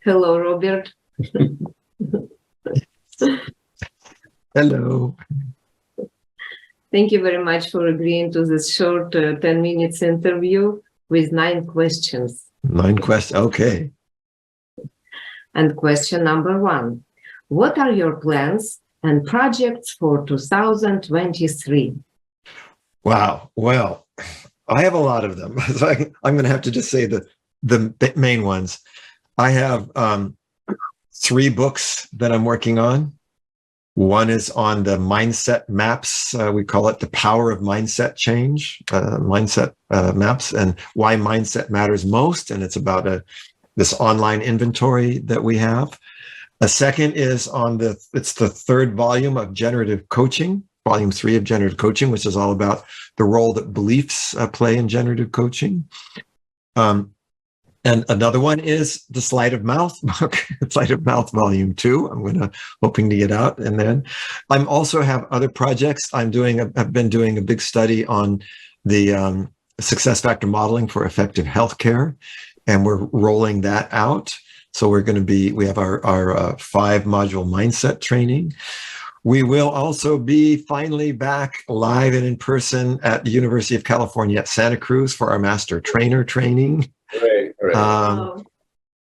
Hello, Robert. Hello. Thank you very much for agreeing to this short 10 minutes interview with 9 questions. 9 questions. Okay. And question number 1. What are your plans and projects for 2023? Wow. Well, I have a lot of them. So I'm going to have to just say the main ones. I have 3 books that I'm working on. One is on the mindset maps. We call it the power of mindset change, mindset maps, and why mindset matters most. And it's about this online inventory that we have. A second is it's the 3rd volume of generative coaching, volume 3 of generative coaching, which is all about the role that beliefs play in generative coaching. And another one is the Sleight of Mouth book, Sleight of Mouth Volume 2. I'm hoping to get out. And then I also have other projects. I've been doing a big study on the success factor modeling for effective healthcare, and we're rolling that out. So we have our 5-module mindset training. We will also be finally back live and in person at the University of California at Santa Cruz for our master trainer training. Right.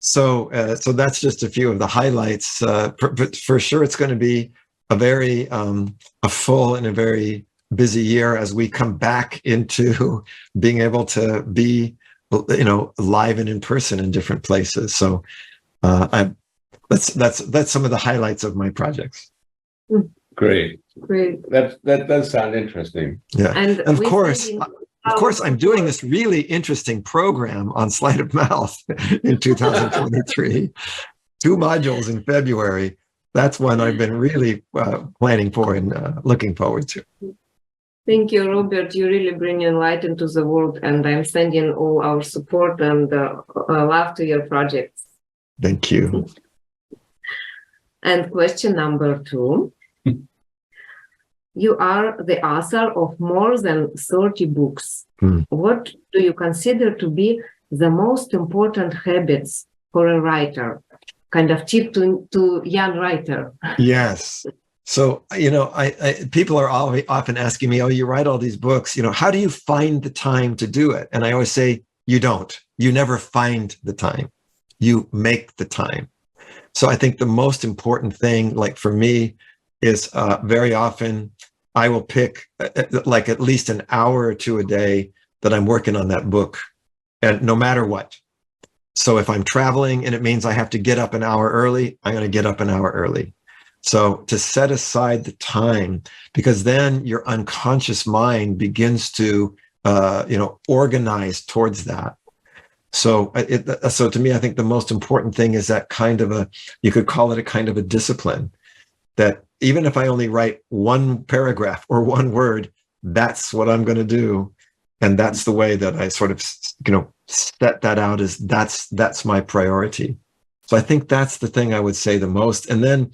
So that's just a few of the highlights. For sure, it's going to be a full and a very busy year as we come back into being able to be, live and in person in different places. So that's some of the highlights of my projects. Great. Great. That does sound interesting. Yeah, and of course, I'm doing this really interesting program on Sleight of Mouth in 2023. 2 modules in February. That's one I've been really planning for and looking forward to. Thank you, Robert. You really bring light into the world, and I'm sending all our support and love to your projects. Thank you. And question number 2. You are the author of more than 30 books. What do you consider to be the most important habits for a writer? Kind of tip to young writer. Yes. So, people are often asking me, oh, you write all these books, how do you find the time to do it? And I always say, you don't. You never find the time. You make the time. So I think the most important thing, like for me, is very often I will pick like at least an hour or 2 a day that I'm working on that book, and no matter what. So if I'm traveling and it means I have to get up an hour early, I'm going to get up an hour early. So to set aside the time, because then your unconscious mind begins to, organize towards that. So to me, I think the most important thing is that kind of you could call it a kind of a discipline, that even if I only write 1 paragraph or 1 word, that's what I'm going to do. And that's the way that I sort of, set that out as that's my priority. So I think that's the thing I would say the most. And then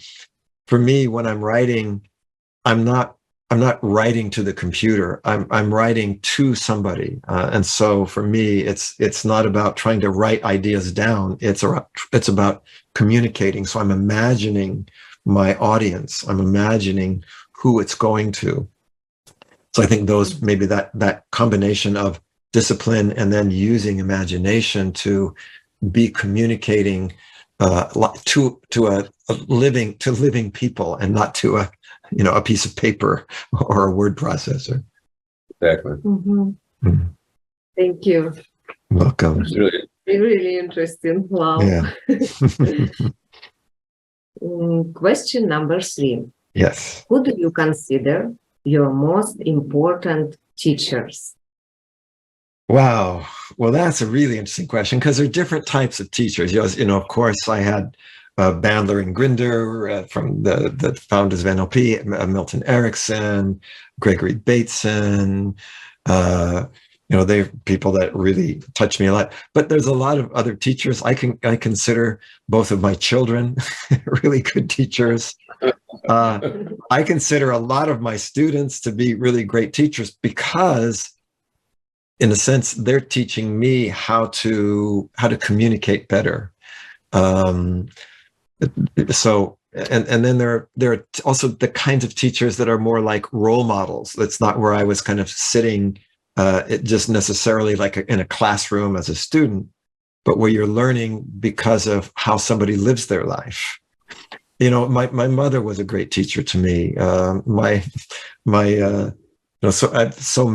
for me, when I'm writing, I'm not writing to the computer. I'm writing to somebody. And so for me, it's not about trying to write ideas down. It's about communicating. So I'm imagining my audience. I'm imagining who it's going to. So I think maybe that combination of discipline and then using imagination to be communicating to living people and not to a piece of paper or a word processor. Exactly. Thank you. Welcome. It's really, Really interesting. Wow. Yeah. Question number 3. Yes. Who do you consider your most important teachers? Wow. Well, that's a really interesting question, because there are different types of teachers. Of course, I had Bandler and Grinder from the founders of NLP, Milton Erickson, Gregory Bateson. They're people that really touch me a lot. But there's a lot of other teachers. I consider both of my children really good teachers. I consider a lot of my students to be really great teachers, because in a sense, they're teaching me how to communicate better. So, and then there are also the kinds of teachers that are more like role models. That's not where I was kind of sitting, just necessarily like in a classroom as a student, but where you're learning because of how somebody lives their life. You know, my mother was a great teacher to me. So I have so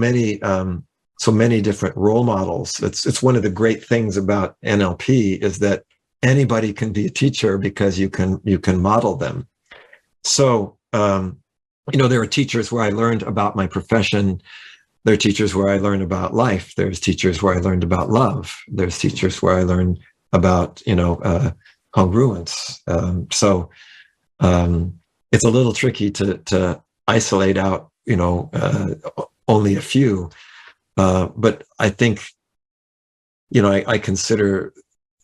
many different role models. It's one of the great things about NLP is that anybody can be a teacher because you can model them. So, there are teachers where I learned about my profession. There are teachers where I learned about life. There's teachers where I learned about love. There's teachers where I learned about, congruence. It's a little tricky to isolate out, only a few. But I think, I consider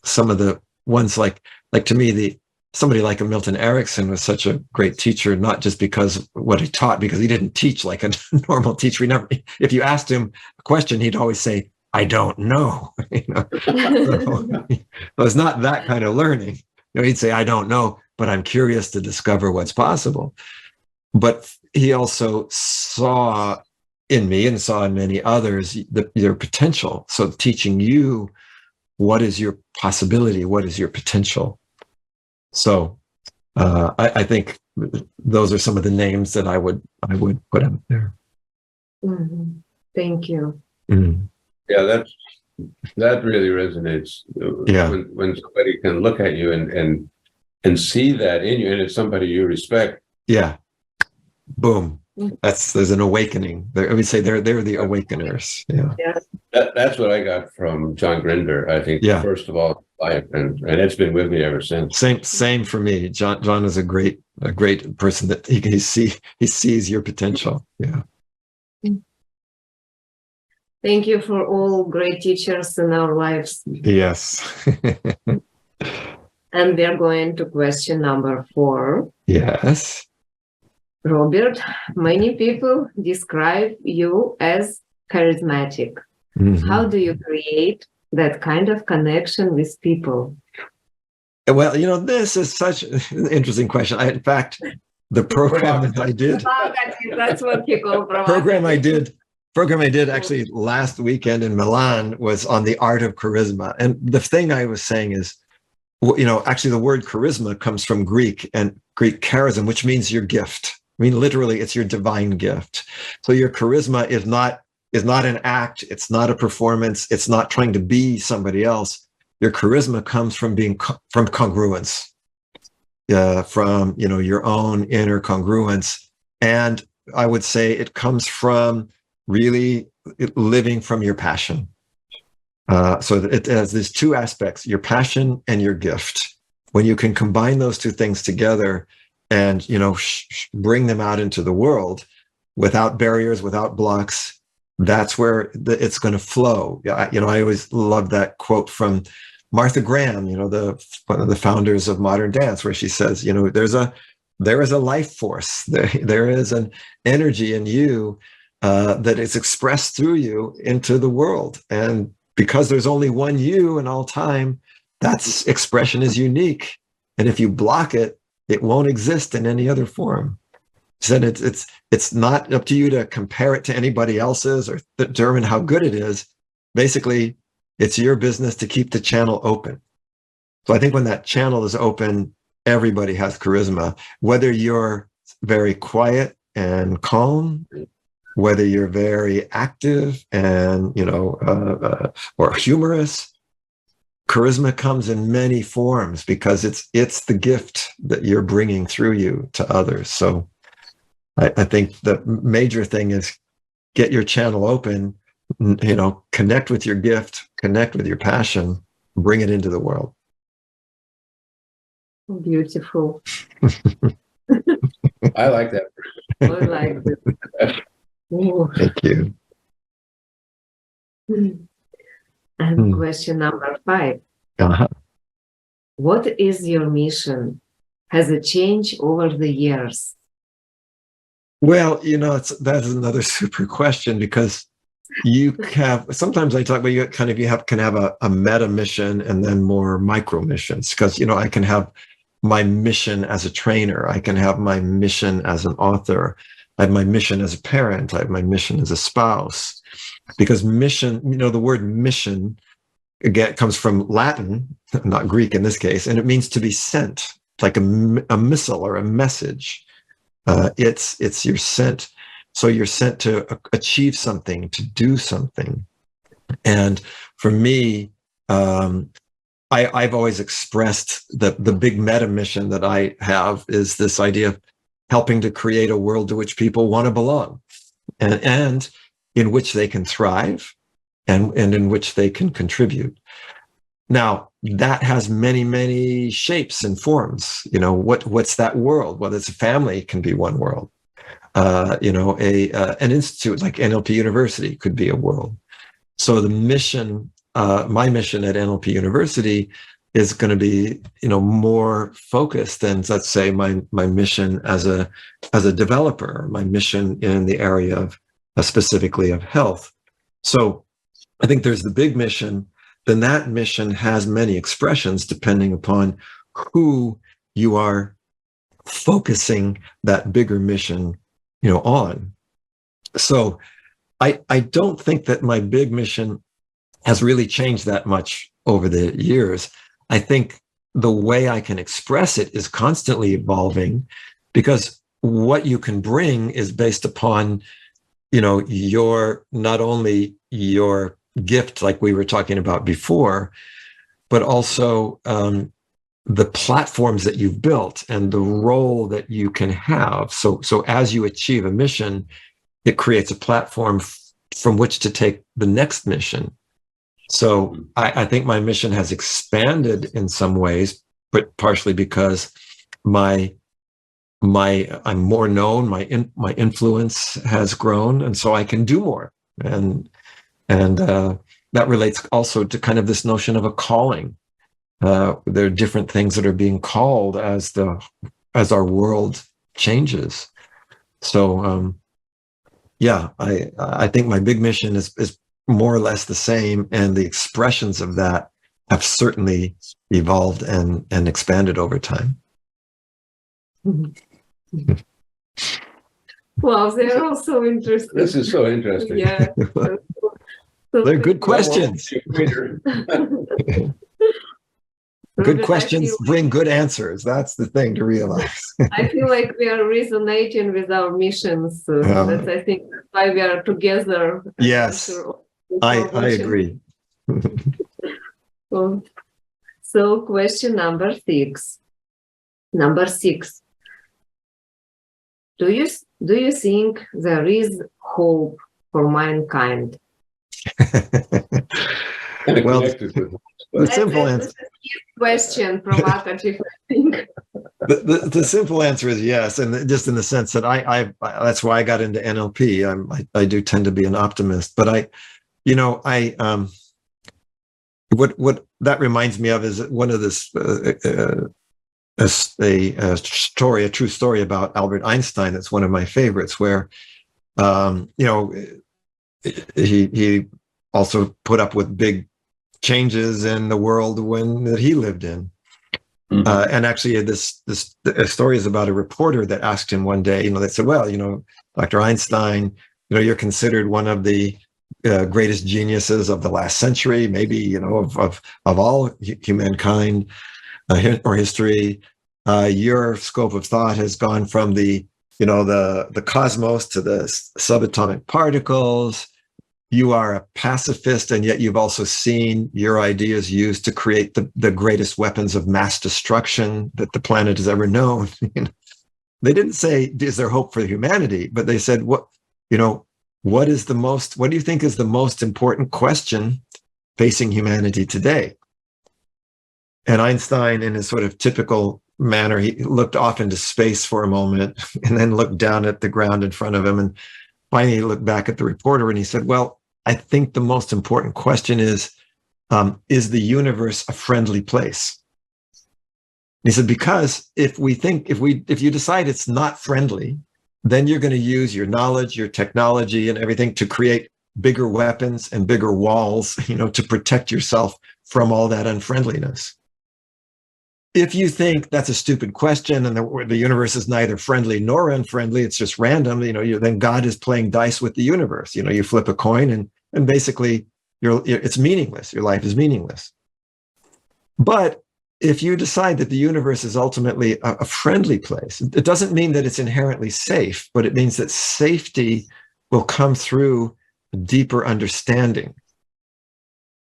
some of the ones like to me, somebody like a Milton Erickson was such a great teacher, not just because of what he taught, because he didn't teach like a normal teacher. If you asked him a question, he'd always say, "I don't know." So it's not that kind of learning. He'd say, "I don't know, but I'm curious to discover what's possible." But he also saw in me and saw in many others their potential. So teaching you, what is your possibility? What is your potential? So I think those are some of the names that I would put out there. Mm-hmm. Thank you. Mm-hmm. Yeah, that really resonates. Yeah. When somebody can look at you and see that in you, and it's somebody you respect. Yeah. Boom. There's an awakening. I would say they're the awakeners. Yeah. Yes. That's what I got from John Grinder. I think, first of all, life, and it's been with me ever since. Same for me. John is a great person that he sees your potential. Yeah. Thank you for all great teachers in our lives. Yes. And we are going to question number 4. Yes. Robert, many people describe you as charismatic. Mm-hmm. How do you create that kind of connection with people? Well, this is such an interesting question. In fact, the program that I did, that's what people program I did actually last weekend in Milan was on the art of charisma. And the thing I was saying is, actually the word charisma comes from Greek charism, which means your gift. I mean, literally, it's your divine gift. So your charisma is not an act. It's not a performance. It's not trying to be somebody else. Your charisma comes from from congruence, from your own inner congruence. And I would say it comes from really living from your passion. So it has these two aspects: your passion and your gift. When you can combine those two things together, and bring them out into the world without barriers, without blocks, that's where it's going to flow. I always love that quote from Martha Graham, one of the founders of modern dance, where she says, there is a life force, there is an energy in you that is expressed through you into the world, and because there's only one you in all time, that expression is unique, and if you block it, it won't exist in any other form. So it's not up to you to compare it to anybody else's or determine how good it is. Basically, it's your business to keep the channel open. So I think when that channel is open, everybody has charisma. Whether you're very quiet and calm, whether you're very active and or humorous, charisma comes in many forms because it's the gift that you're bringing through you to others. So I think the major thing is get your channel open, connect with your gift, connect with your passion, bring it into the world. Beautiful. I like that. I like it. Thank you. And question number 5. Uh-huh. What is your mission? Has it changed over the years? Well, that's another super question, because you have, sometimes I talk about you can have a meta mission and then more micro missions, because, I can have my mission as a trainer. I can have my mission as an author. I have my mission as a parent. I have my mission as a spouse. Because mission, the word mission, again, comes from Latin, not Greek in this case, and it means to be sent, like a missile or a message. It's you're sent. So you're sent to achieve something, to do something. And for me, I've always expressed the big meta mission that I have is this idea of helping to create a world to which people want to belong, and in which they can thrive, and in which they can contribute. Now, that has many, many shapes and forms. What's that world? Well, it's a family, can be one world. An institute like NLP University could be a world. So the mission, my mission at NLP University is going to be, more focused than, let's say, my mission as a developer, my mission in the area of specifically of health. So I think there's the big mission. Then that mission has many expressions depending upon who you are focusing that bigger mission, on. So I don't think that my big mission has really changed that much over the years. I think the way I can express it is constantly evolving, because what you can bring is based upon, your, not only your gift, like we were talking about before, but also the platforms that you've built and the role that you can have. So as you achieve a mission, it creates a platform from which to take the next mission. So I think my mission has expanded in some ways, but partially because I'm more known, my influence has grown, and so I can do more. And that relates also to kind of this notion of a calling. There are different things that are being called as our world changes. So I think my big mission is more or less the same, and the expressions of that have certainly evolved and expanded over time. Wow, they're all so interesting. This is so interesting. Yeah. They're good questions. Good questions bring good answers. That's the thing to realize. I feel like we are resonating with our missions. That's, I think, why we are together. Yes, I agree. So question number 6. Do you think there is hope for mankind? Well, the simple answer. Question, provocative, I think. The simple answer is yes, and just in the sense that I that's why I got into NLP. I do tend to be an optimist, but what that reminds me of is one of this a true story about Albert Einstein. That's one of my favorites, where he also put up with big changes in the world that he lived in. Mm-hmm. And actually, this story is about a reporter that asked him one day. They said, "Well, Dr. Einstein, you're considered one of the greatest geniuses of the last century, maybe of all humankind or history. Your scope of thought has gone from the cosmos to the subatomic particles. You are a pacifist, and yet you've also seen your ideas used to create the greatest weapons of mass destruction that the planet has ever known." They didn't say, "Is there hope for humanity?" But they said, what do you think is the most important question facing humanity today? And Einstein, in his sort of typical manner, he looked off into space for a moment and then looked down at the ground in front of him. And finally, he looked back at the reporter and he said, "Well, I think the most important question is the universe a friendly place?" And he said, because if you decide it's not friendly, then you're going to use your knowledge, your technology, and everything to create bigger weapons and bigger walls, to protect yourself from all that unfriendliness. If you think that's a stupid question and the universe is neither friendly nor unfriendly, it's just random, then God is playing dice with the universe. You flip a coin and basically it's meaningless. Your life is meaningless. But if you decide that the universe is ultimately a friendly place, it doesn't mean that it's inherently safe, but it means that safety will come through a deeper understanding,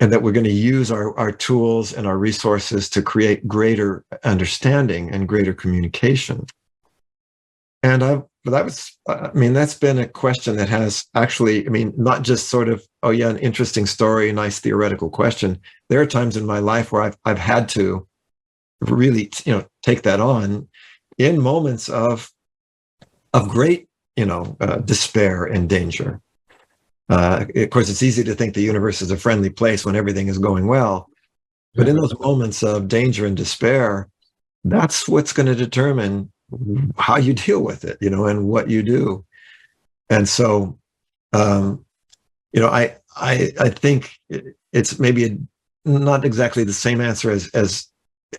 and that we're going to use our tools and our resources to create greater understanding and greater communication. And that's been a question that has actually, not just sort of, oh yeah, an interesting story, a nice theoretical question. There are times in my life where I've had to really, take that on in moments of great, despair and danger. Of course, it's easy to think the universe is a friendly place when everything is going well. But in those moments of danger and despair, that's what's going to determine how you deal with it, and what you do. And so, I think it's maybe not exactly the same answer as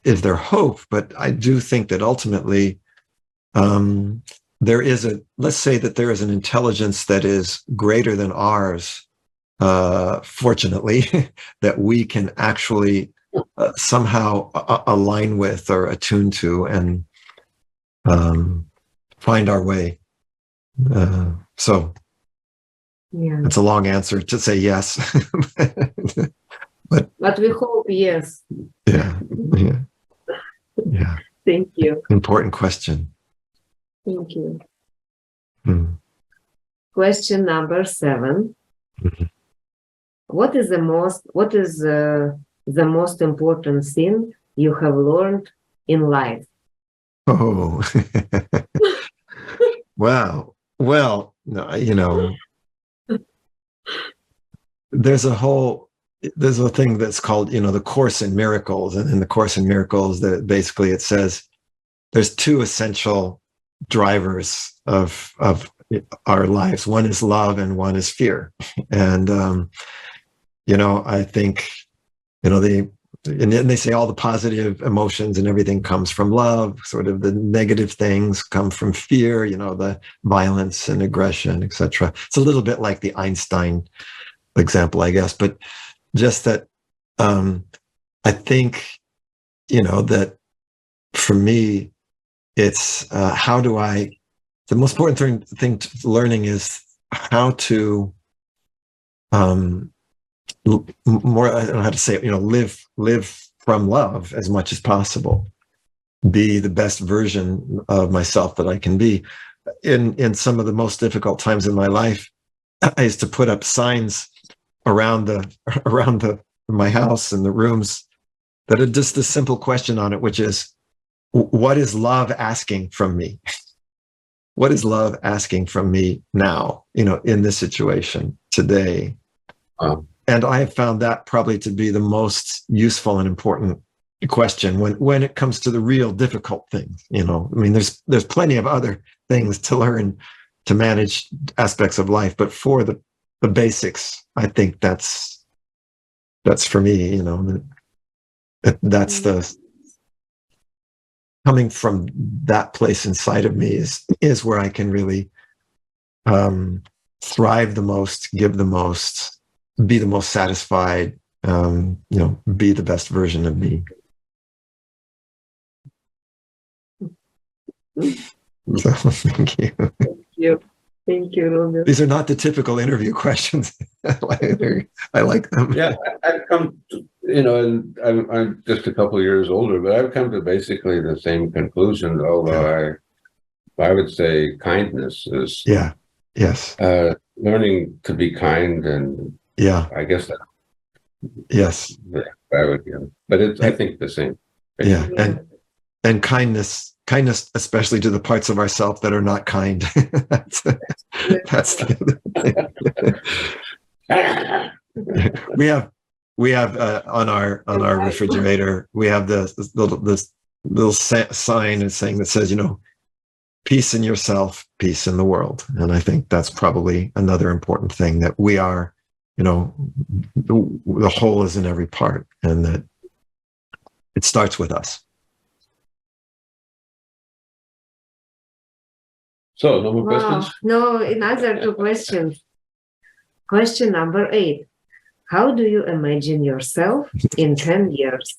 is their hope, but I do think that ultimately, let's say that there is an intelligence that is greater than ours, fortunately, that we can actually somehow align with or attune to and find our way. So it's a long answer to say yes. but we hope yes. Yeah. Thank you. Important question. Thank you. Question number 7. Mm-hmm. What is the most important thing you have learned in life? Oh, wow. Well, there's a thing that's called, the Course in Miracles. And in the Course in Miracles, that basically it says there's 2 essential drivers of our lives. One is love and one is fear. And, I think, and they say all the positive emotions and everything comes from love. Sort of the negative things come from fear, the violence and aggression, etc. It's a little bit like the Einstein example, I guess, but just that I think, that for me, it's the most important thing to learning is how to more, I don't know how to say it, live from love as much as possible, be the best version of myself that I can be. In some of the most difficult times in my life, I used to put up signs around my house and the rooms that had just this simple question on it, which is, what is love asking from me? What is love asking from me now, in this situation today? And I have found that probably to be the most useful and important question when it comes to the real difficult things. There's plenty of other things to learn to manage aspects of life, but for the basics, I think that's for me. That's the coming from that place inside of me is where I can really thrive the most, give the most, be the most satisfied, be the best version of me. So, thank you. Thank you, Robert. These are not the typical interview questions. I like them. Yeah, I've come to, and I'm just a couple of years older, but I've come to basically the same conclusion, although I would say kindness is yes. Learning to be kind, and I guess that yes, I would give, but it's I think the same. And kindness, especially to the parts of ourselves that are not kind. that's the other thing. we have on our refrigerator, we have this little sign and saying that says, peace in yourself, peace in the world. And I think that's probably another important thing, that we are the whole is in every part, and that it starts with us. So, no more questions? No, another 2 questions. Question number 8. How do you imagine yourself in 10 years?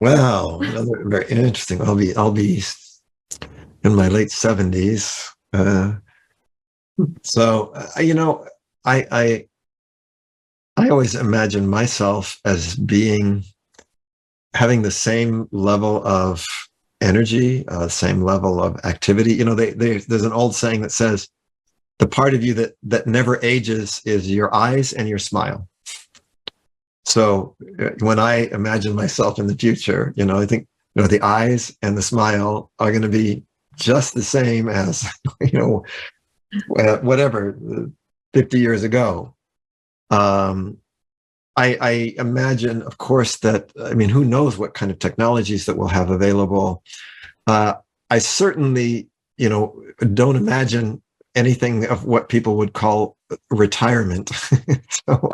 Well, another very interesting. I'll be in my late 70s. So I always imagine myself as having the same level of energy, same level of activity. There's an old saying that says, the part of you that never ages is your eyes and your smile. So when I imagine myself in the future, I think, the eyes and the smile are going to be just the same as, whatever, 50 years ago. I imagine, of course, that, who knows what kind of technologies that we'll have available. I certainly, don't imagine anything of what people would call retirement. So,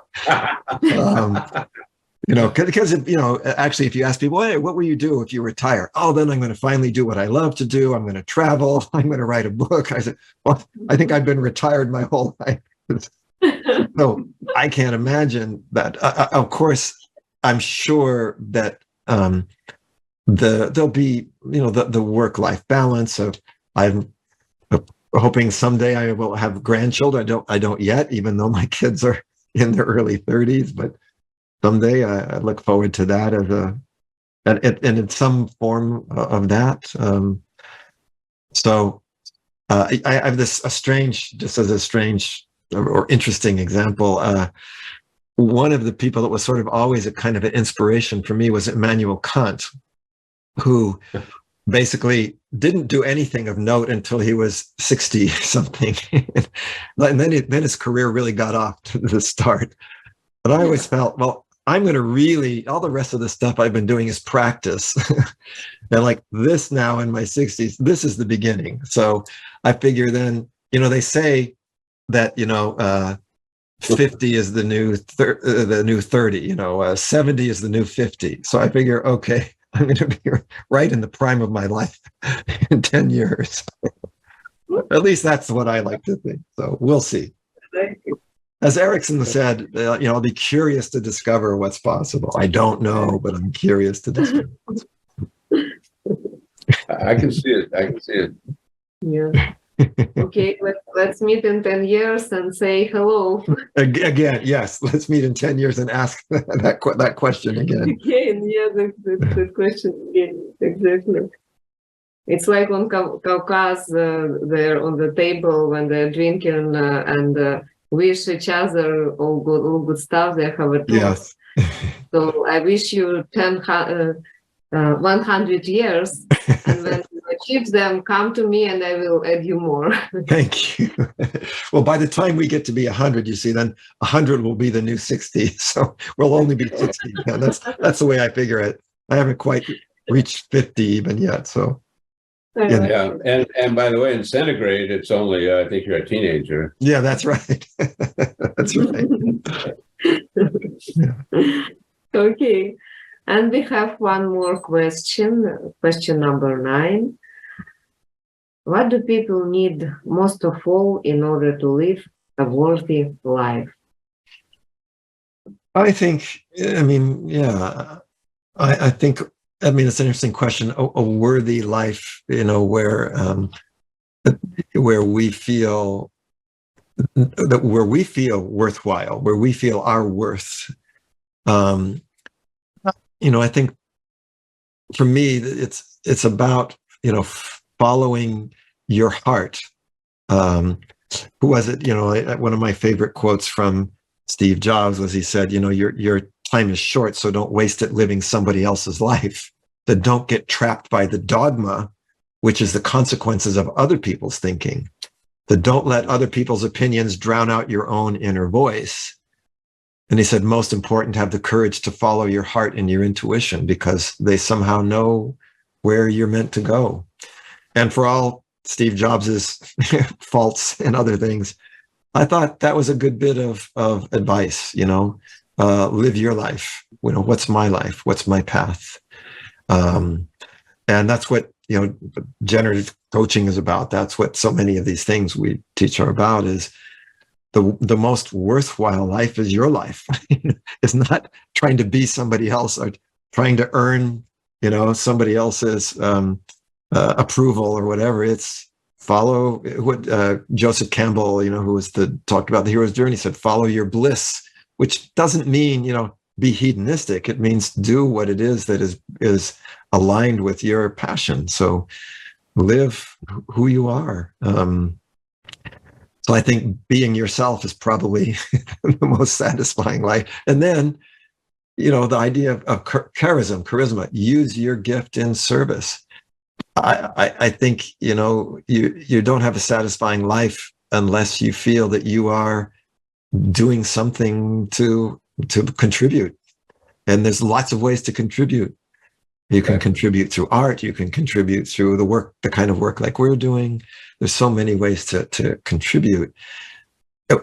because actually, if you ask people, hey, what will you do if you retire? Oh, then I'm going to finally do what I love to do. I'm going to travel. I'm going to write a book. I said, well, I think I've been retired my whole life. So I can't imagine that. Of course, I'm sure that there'll be, the work-life balance of, I'm hoping someday I will have grandchildren. I don't yet, even though my kids are in their early 30s, but someday I look forward to that and in some form of that. So I have a strange or interesting example. One of the people that was sort of always a kind of an inspiration for me was Immanuel Kant, who basically didn't do anything of note until he was 60 something. And then his career really got off to the start. But I always felt, well, I'm going to all the rest of the stuff I've been doing is practice. And like this now in my 60s, this is the beginning. So I figure then, they say that, 50 is the new 30, 70 is the new 50. So I figure, okay, I'm going to be right in the prime of my life in 10 years. At least that's what I like to think. So we'll see. As Erickson said, I'll be curious to discover what's possible. I don't know, but I'm curious to discover what's possible. I can see it. Yeah. Okay, let's meet in 10 years and say hello. Again, yes, let's meet in 10 years and ask that question again. Again, yeah, the question again, exactly. It's like on Caucus, they're on the table when they're drinking and wish each other all good stuff. They have a talk. Yes. So I wish you 100 years, and when you achieve them, come to me and I will add you more. Thank you. Well, by the time we get to be 100, you see, then 100 will be the new 60. So we'll only be 60. Yeah, that's the way I figure it. I haven't quite reached 50 even yet. So yeah. And by the way, in centigrade, it's only I think you're a teenager. Yeah, that's right. That's right. Yeah. Okay. And we have one more question number 9. What do people need most of all in order to live a worthy life? I think, I think, it's an interesting question. A worthy life, where we feel worthwhile, where we feel our worth. I think for me, it's about, following your heart. Who was it? One of my favorite quotes from Steve Jobs was, he said, your time is short, so don't waste it living somebody else's life. That don't get trapped by the dogma, which is the consequences of other people's thinking. That don't let other people's opinions drown out your own inner voice. And he said, most important, have the courage to follow your heart and your intuition, because they somehow know where you're meant to go. And for all Steve Jobs's faults and other things, I thought that was a good bit of advice, live your life. What's my life? What's my path? And that's what, generative coaching is about. That's what so many of these things we teach are about, is the most worthwhile life is your life. It's not trying to be somebody else or trying to earn, somebody else's approval or whatever. It's follow what Joseph Campbell, who talked about the hero's journey, said, follow your bliss, which doesn't mean, be hedonistic. It means do what it is that is aligned with your passion. So live who you are. So I think being yourself is probably the most satisfying life. And then, the idea of charisma, use your gift in service. I think, you don't have a satisfying life unless you feel that you are doing something to contribute. And there's lots of ways to contribute. You can contribute through art. You can contribute through the kind of work like we're doing. There's so many ways to contribute. In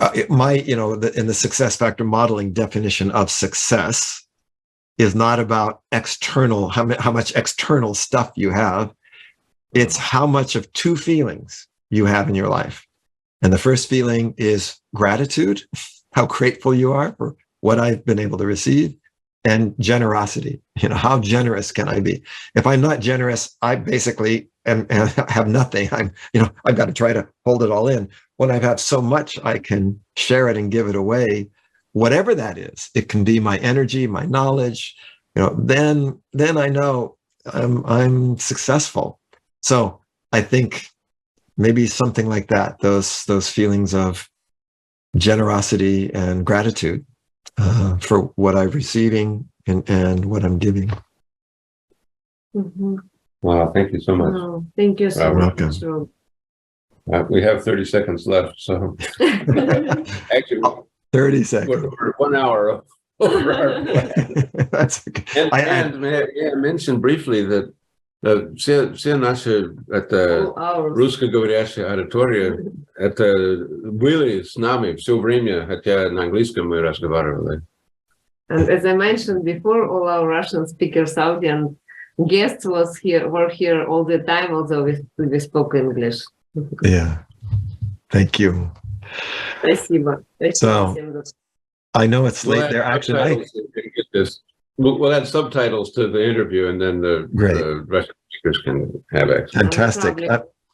the success factor modeling definition of success is not about external, how much external stuff you have. It's how much of two feelings you have in your life. And the first feeling is gratitude, how grateful you are for what I've been able to receive, and generosity. How generous can I be? If I'm not generous, I basically have nothing. I've got to try to hold it all in. When I have so much, I can share it and give it away, whatever that is. It can be my energy, my knowledge. Then I know I'm successful. So I think maybe something like that. Those feelings of generosity and gratitude for what I'm receiving and what I'm giving. Mm-hmm. Wow, thank you so much. Oh, thank you so much. We have 30 seconds left, so actually 30 seconds. We're 1 hour over our plan. That's okay. May I mention briefly that все наши русскоговорящие аудитория это были с нами все время, хотя на английском мы разговаривали. And as I mentioned before, all our Russian speakers, audience guests were here all the time, although we spoke English. Yeah. Thank you. Спасибо. So, I know it's late there. Actually, we'll add subtitles to the interview, and then the Russian speakers can have access. Fantastic.